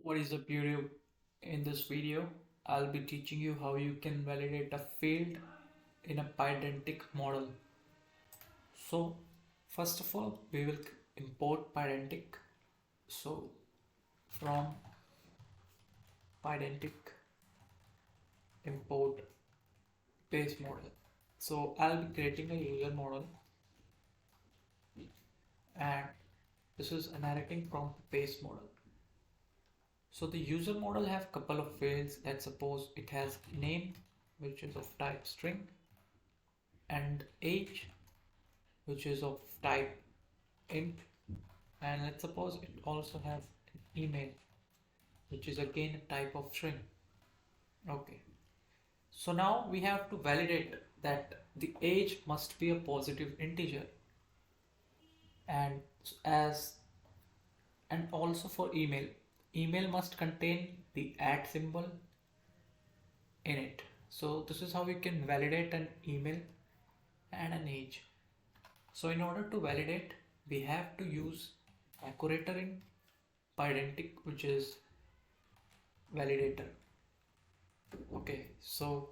What is the beauty in this video? I'll be teaching you how you can validate a field in a Pydantic model. So first of all, we will import Pydantic. So from Pydantic import base model. So I'll be creating a user model and this is a narrating from base model. So the user model have couple of fields. Let's suppose it has name, which is of type string, and age, which is of type int, and let's suppose it also have an email, which is again a type of string. Okay, so now we have to validate that the age must be a positive integer, and as and also for email must contain the @ symbol in it. So this is how we can validate an email and an age. So in order to validate, we have to use decorator in Pydantic, which is validator. Okay, so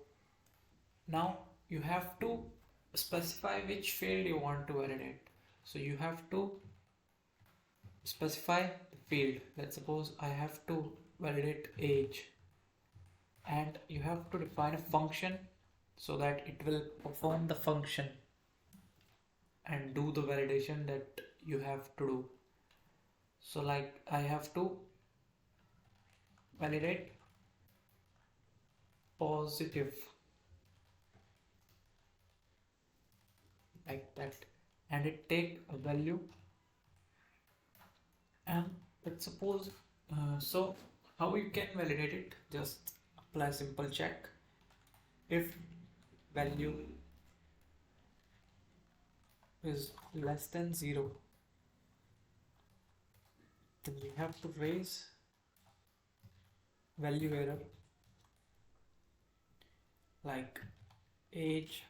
now you have to specify which field you want to validate. So you have to specify the field. Let's suppose I have to validate age, and you have to define a function so that it will perform the function and do the validation that you have to do. So like I have to validate positive like that, and it take a value, and let's suppose so how you can validate it, just apply simple check. If value is less than 0, then we have to raise value error like age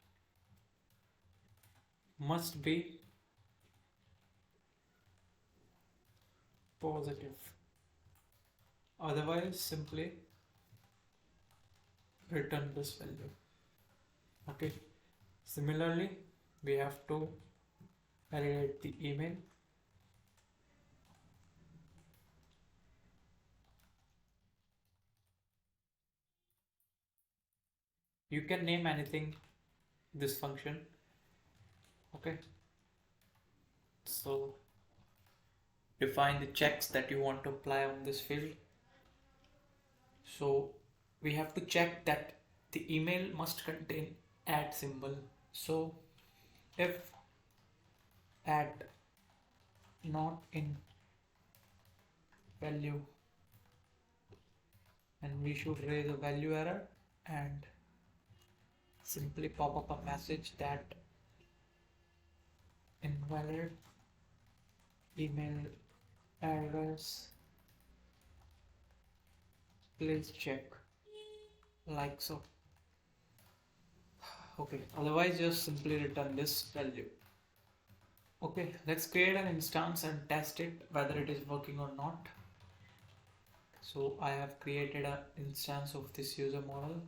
must be positive, otherwise simply return this value. Okay, similarly we have to validate the email. You can name anything this function. Okay, so define the checks that you want to apply on this field. So we have to check that the email must contain @ symbol. So if @ not in value, and we should raise a value error and simply pop up a message that invalid email address, please check, like so. Okay, otherwise just simply return this value. Okay, let's create an instance and test it whether it is working or not. So I have created an instance of this user model.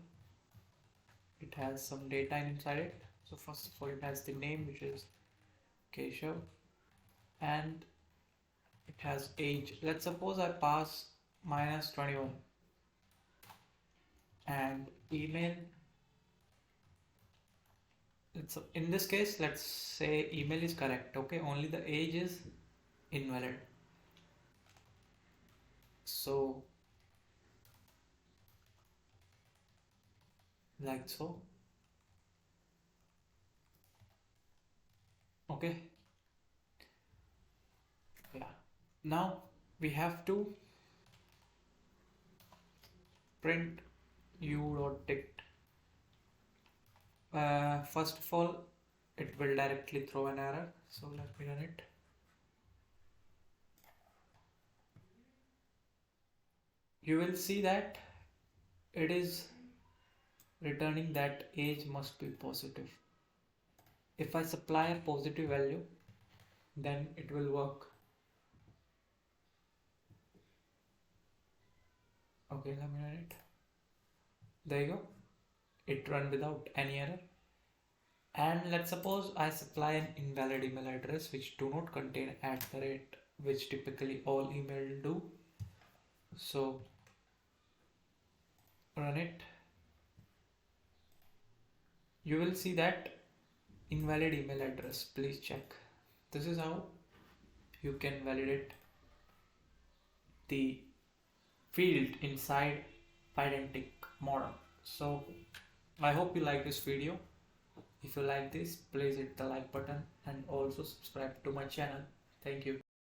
It has some data inside it. So first of all, it has the name, which is Keshav, and it has age. Let's suppose I pass -21, and email. In this case, let's say email is correct. Okay, only the age is invalid. So like so. Okay, yeah, now we have to print u.ticked. First of all, it will directly throw an error, so let me run it. You will see that it is returning that age must be positive. If I supply a positive value, then it will work. Okay, let me run it. There you go. It run without any error. And let's suppose I supply an invalid email address which do not contain @ which typically all email do. So run it. You will see that invalid email address. Please check. This is how you can validate the field inside Pydantic model. So I hope you like this video. If you like this, please hit the like button and also subscribe to my channel. Thank you.